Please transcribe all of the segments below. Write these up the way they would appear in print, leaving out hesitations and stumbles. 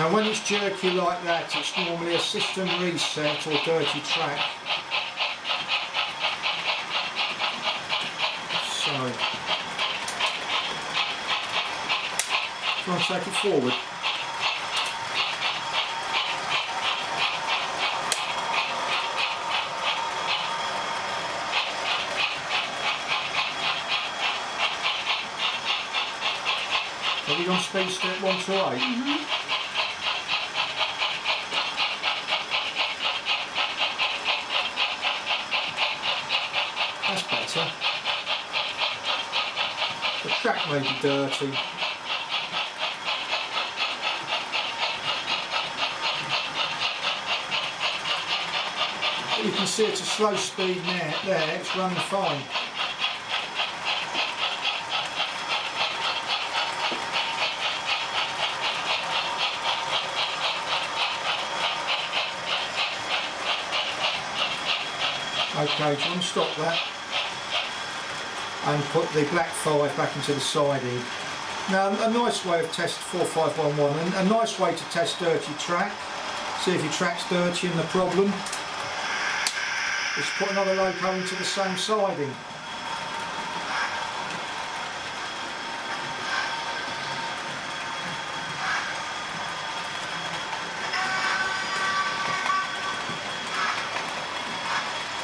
Now when it's jerky like that, it's normally a system reset or dirty track. So, try and take it forward. Are we on speed step 1 to 8? That's better. The track may be dirty. But you can see it's a slow speed now. There, it's running fine. Okay, do you want to stop that and put the black 5 back into the siding. Now a nice way of test 4511, and a nice way to test dirty track, see if your track's dirty and the problem, is put another loco into the same siding.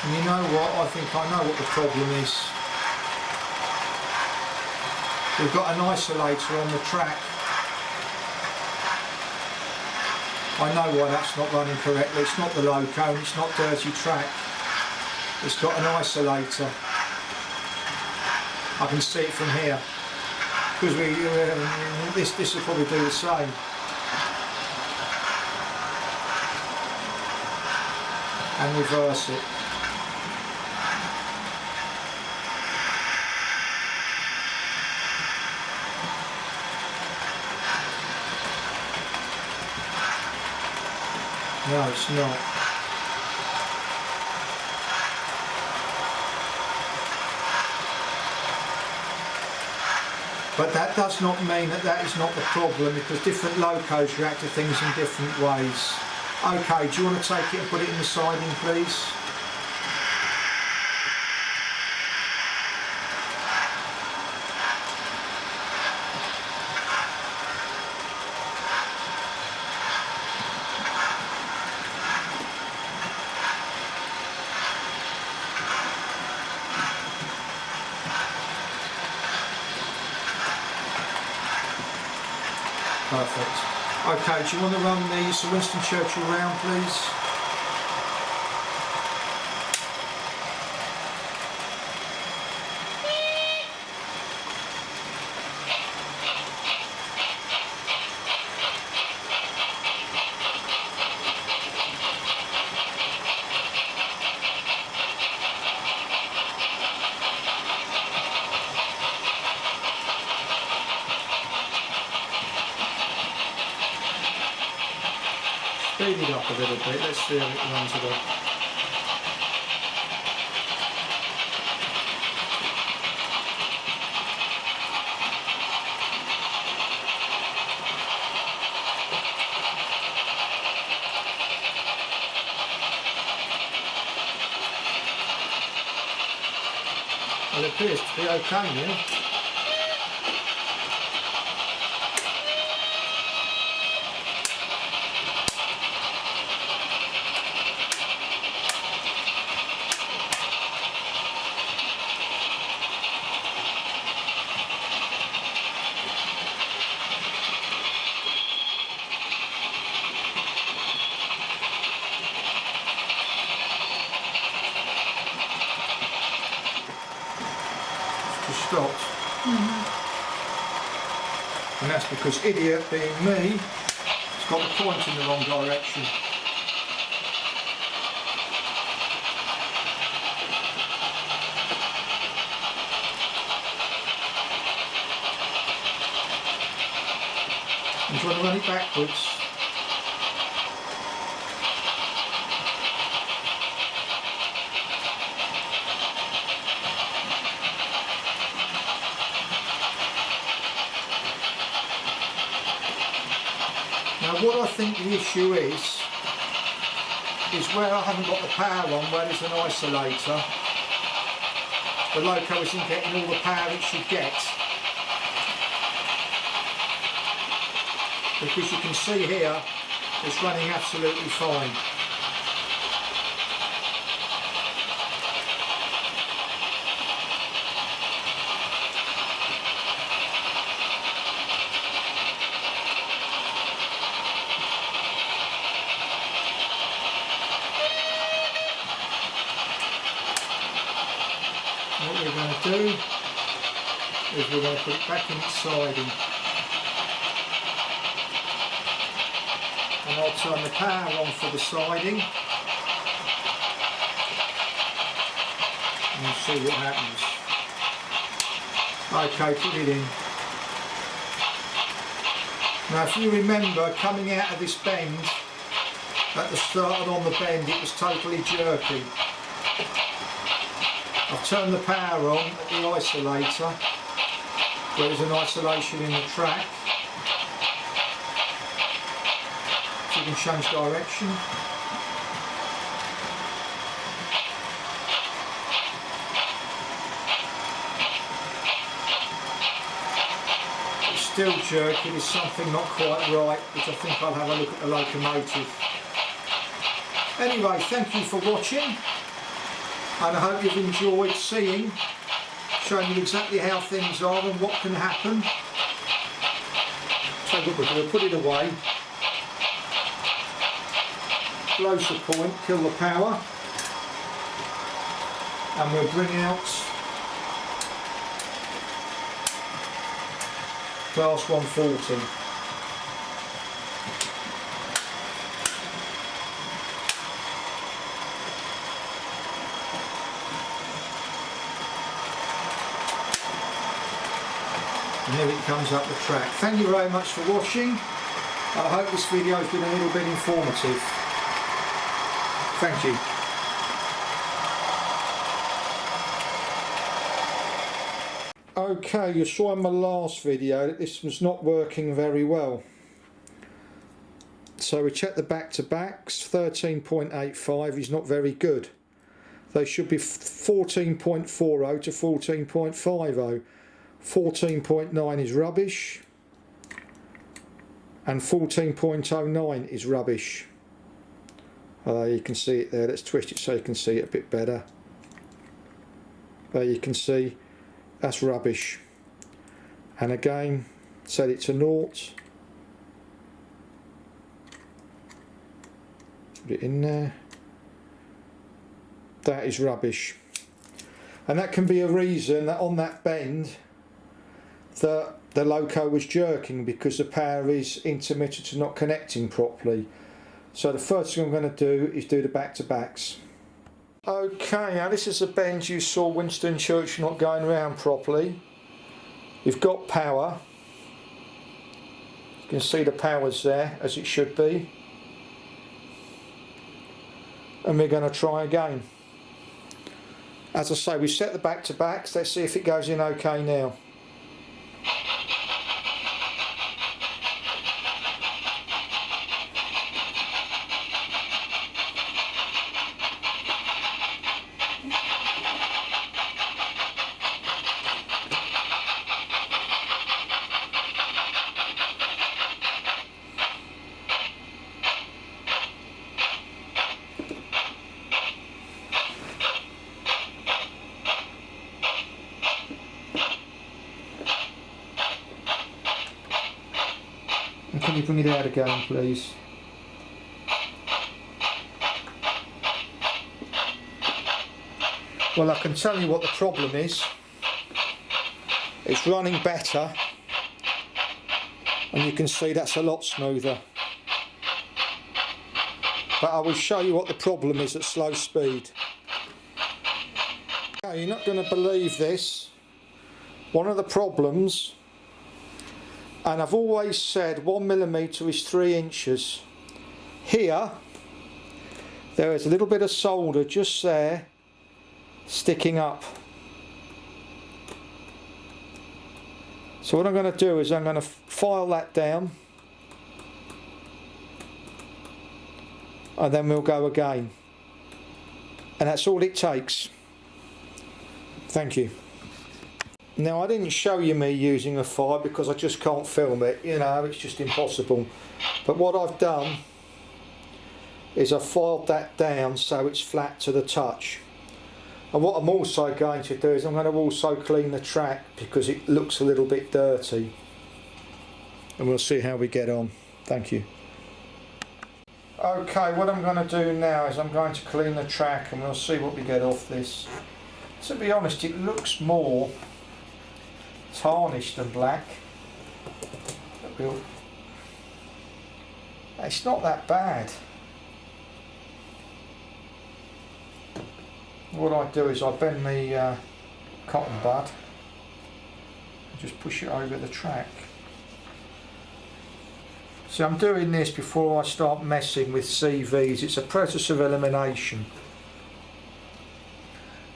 And you know what, I think I know what the problem is. We've got an isolator on the track. I know why that's not running correctly. It's not the loco, and it's not dirty track. It's got an isolator. I can see it from here. Because this will probably do the same. And reverse it. No, it's not. But that does not mean that that is not the problem, because different locos react to things in different ways. Okay, do you want to take it and put it in the siding, please? Perfect. Okay, do you want to run the Sir Winston Churchill round, please? Speed it up a little bit, let's see how it runs it up. Well, it appears to be okay now. Stopped. And that's because idiot being me has got the point in the wrong direction. I'm trying to run it backwards. Now what I think the issue is where I haven't got the power on, where there's an isolator, the loco isn't getting all the power it should get. Because you can see here, it's running absolutely fine. What we're going to do is we're going to put it back in its siding. And I'll turn the power on for the siding and see what happens. Okay, put it in. Now if you remember, coming out of this bend, at the start and on the bend it was totally jerky. I've turned the power on at the isolator, where there's an isolation in the track. So you can change direction. It's still jerky, there's something not quite right, which I think I'll have a look at the locomotive. Anyway, thank you for watching. And I hope you've enjoyed showing you exactly how things are and what can happen. So what we'll do, put it away, close the point, kill the power, and we'll bring out class 140. And here it comes up the track. Thank you very much for watching. I hope this video has been a little bit informative. Thank you. Okay, you saw in my last video that this was not working very well. So we checked the back-to-backs. 13.85 is not very good. They should be 14.40 to 14.50. 14.9 is rubbish and 14.09 is rubbish. You can see it there. Let's twist it so you can see it a bit better. There you can see that's rubbish. And again, set it to 0. Put it in there. That is rubbish. And that can be a reason that on that bend that the loco was jerking, because the power is intermittent and not connecting properly. So the first thing I'm going to do is do the back-to-backs. Okay, now this is a bend you saw Winston Churchill not going around properly. You've got power. You can see the power's there as it should be. And we're going to try again. As I say, we set the back-to-backs. Let's see if it goes in okay now. And can you bring it out again, please? Well, I can tell you what the problem is. It's running better, and you can see that's a lot smoother. But I will show you what the problem is at slow speed. Okay, you're not going to believe this. One of the problems, and I've always said 1mm is 3 inches. Here, there is a little bit of solder just there, sticking up. So what I'm going to do is I'm going to file that down, and then we'll go again. And that's all it takes. Thank you. Now, I didn't show you me using a file because I just can't film it, you know, it's just impossible. But what I've done is I've filed that down so it's flat to the touch. And what I'm also going to do is I'm going to also clean the track because it looks a little bit dirty. And we'll see how we get on. Thank you. Okay, what I'm going to do now is I'm going to clean the track and we'll see what we get off this. To be honest, it looks more tarnished than black. It's not that bad. What I do is I bend the cotton bud and just push it over the track. So I'm doing this before I start messing with CVs. It's a process of elimination.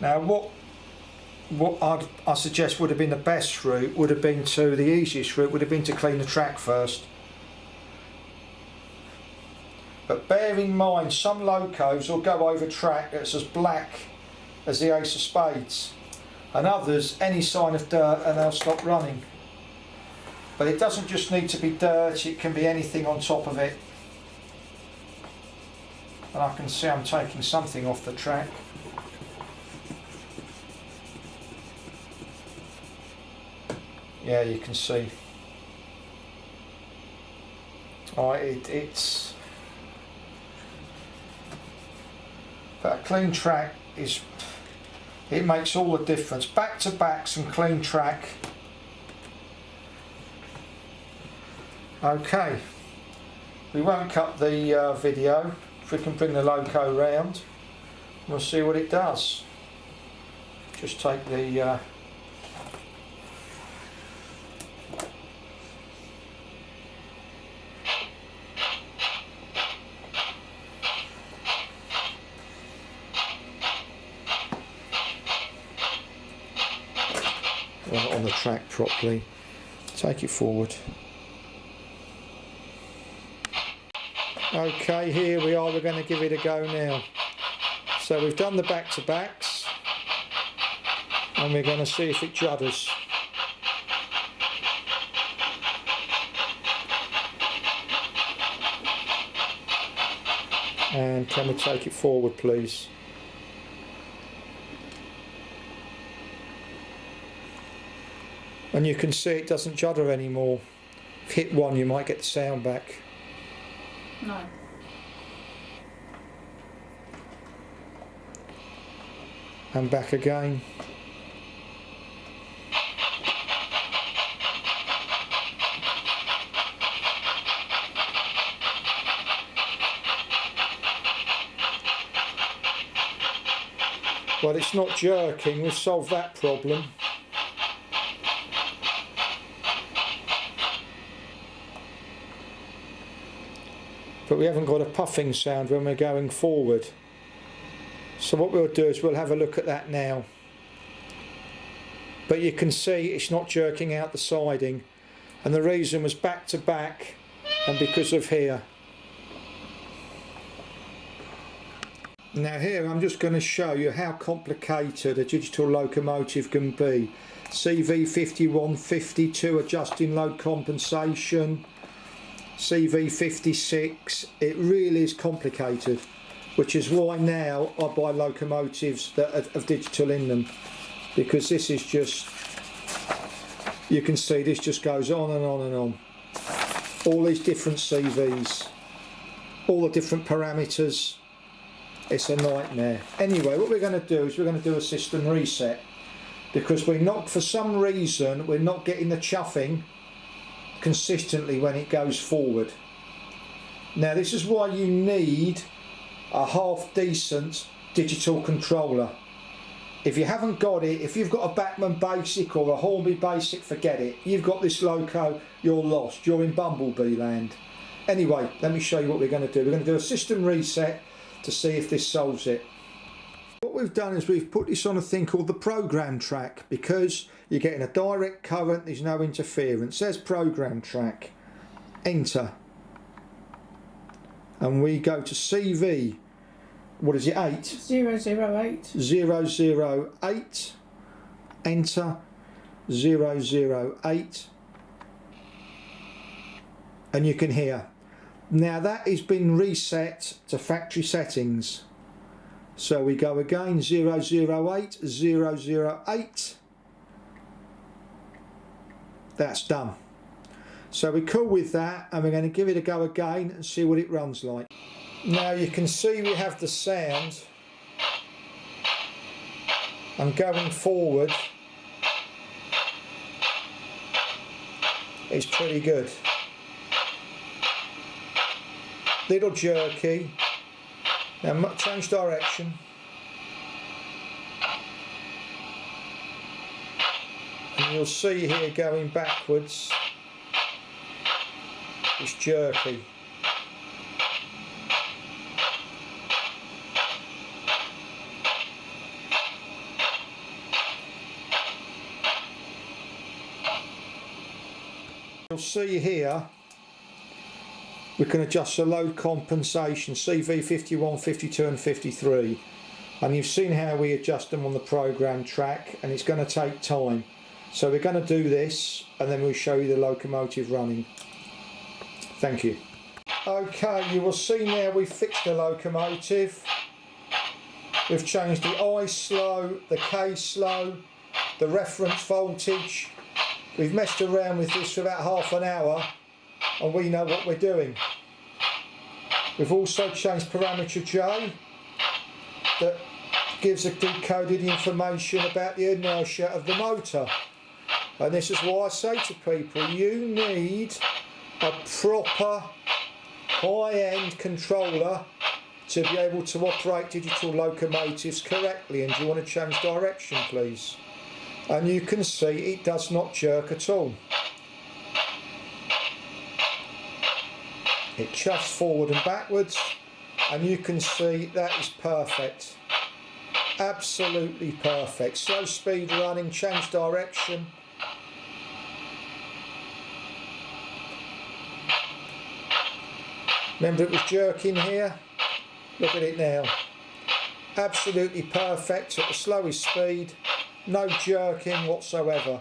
Now what I suggest would have been the best route would have been to, the easiest route would have been to clean the track first. But bear in mind, some locos will go over track that's as black as the ace of spades, and others any sign of dirt and they'll stop running. But it doesn't just need to be dirt, it can be anything on top of it. And I can see I'm taking something off the track. Yeah, you can see. It's but a clean track it makes all the difference. Back to backs and clean track. Okay, we won't cut the video. If we can bring the loco round, we'll see what it does. Just take the on the track properly. Take it forward. Okay, here we are, we're going to give it a go now. So we've done the back-to-backs and we're going to see if it judders. And can we take it forward, please? And you can see it doesn't judder anymore. If you hit one, you might get the sound back. No. And back again. Well, it's not jerking, we've solved that problem. But we haven't got a puffing sound when we're going forward. So what we'll do is we'll have a look at that now. But you can see it's not jerking out the siding, and the reason was back to back and because of here. Now here I'm just going to show you how complicated a digital locomotive can be. CV5152 adjusting load compensation, CV56, it really is complicated, which is why now I buy locomotives that have digital in them, because this is just, you can see this just goes on and on and on. All these different CVs, all the different parameters, it's a nightmare. Anyway, what we're going to do is we're going to do a system reset, because we're not, for some reason, we're not getting the chuffing consistently when it goes forward. Now this is why you need a half decent digital controller. If you haven't got it, if you've got a Bachmann Basic or a Hornby Basic, forget it. You've got this loco, you're lost, you're in Bumblebee land. Anyway, let me show you what we're going to do. We're going to do a system reset to see if this solves it. What we've done is we've put this on a thing called the program track, because you're getting a direct current, there's no interference. There's program track. Enter. and we go to CV, what is it, 8? 008. 008, enter, 008, and you can hear. Now that has been reset to factory settings. So we go again, 008, 008, that's done. So we're cool with that, and we're going to give it a go again and see what it runs like. Now you can see we have the sound, and going forward it's pretty good. Little jerky. Now change direction. And you'll see here going backwards, it's jerky. You'll see here we can adjust the load compensation, CV 51, 52 and 53, and you've seen how we adjust them on the program track, and it's going to take time. So we're going to do this and then we'll show you the locomotive running. Thank you. Okay, you will see now we've fixed the locomotive. We've changed the I slow, the K slow, the reference voltage. We've messed around with this for about half an hour and we know what we're doing. We've also changed parameter J that gives a decoded information about the inertia of the motor. And this is why I say to people, you need a proper high-end controller to be able to operate digital locomotives correctly. And do you want to change direction, please? And you can see it does not jerk at all. It chuffs forward and backwards, and you can see that is perfect. Absolutely perfect. Slow speed running, change direction. Remember it was jerking here? Look at it now. Absolutely perfect at the slowest speed. No jerking whatsoever.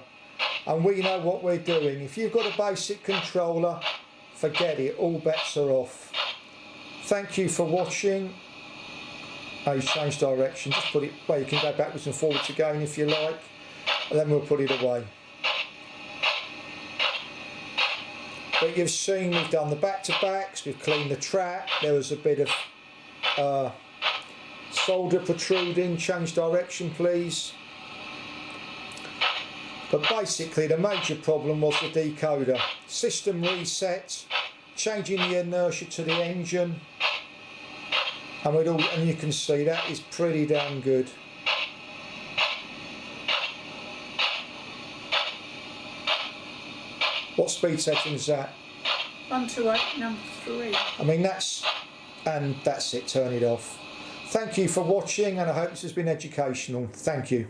And we know what we're doing. If you've got a basic controller, forget it, all bets are off. Thank you for watching. Oh, you change direction, just put it, well, you can go backwards and forwards again if you like, and then we'll put it away. But you've seen we've done the back-to-backs, we've cleaned the track, there was a bit of solder protruding, change direction please. But basically the major problem was the decoder. System reset, changing the inertia to the engine, and you can see that is pretty damn good. What speed setting is that? 128, number 3. I mean that's it, turn it off. Thank you for watching, and I hope this has been educational. Thank you.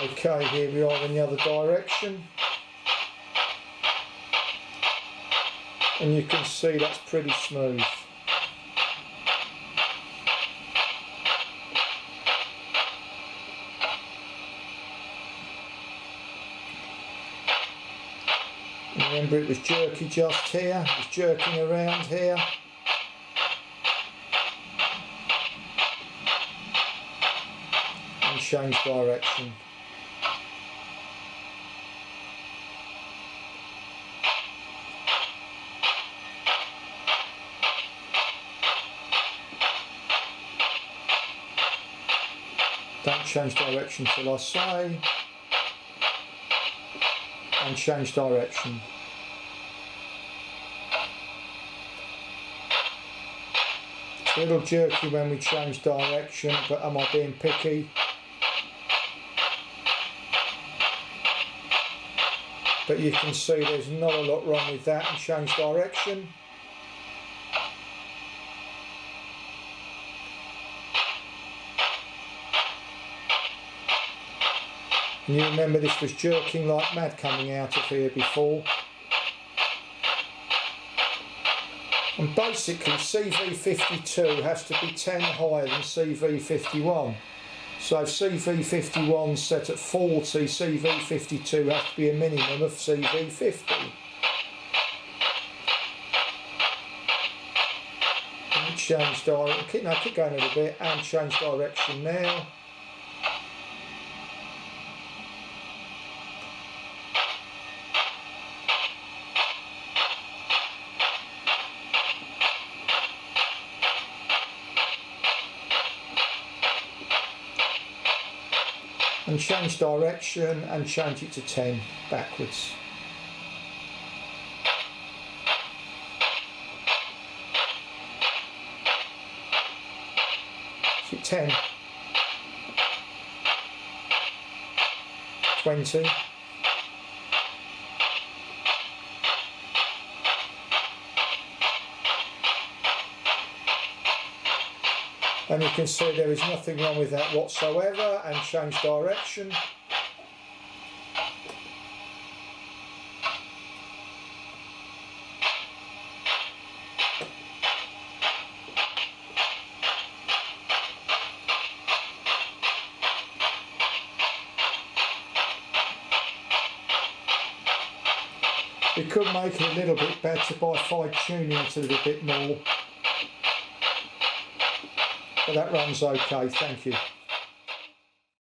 Okay, here we are in the other direction, and you can see that's pretty smooth. Remember it was jerky just here, it was jerking around here. And change direction. Don't change direction till I say, and change direction. It's a little jerky when we change direction, but am I being picky? But you can see there's not a lot wrong with that, and change direction. And you remember this was jerking like mad coming out of here before. And basically CV52 has to be 10 higher than CV51. So if CV51 is set at 40, CV52 has to be a minimum of CV50. And change direction, no, keep going a little bit, and change direction now. And change direction and change it to 10 backwards. So 10, 20, and you can see there is nothing wrong with that whatsoever, and change direction. We could make it a little bit better by fine-tuning it a little bit more. But that runs okay, thank you.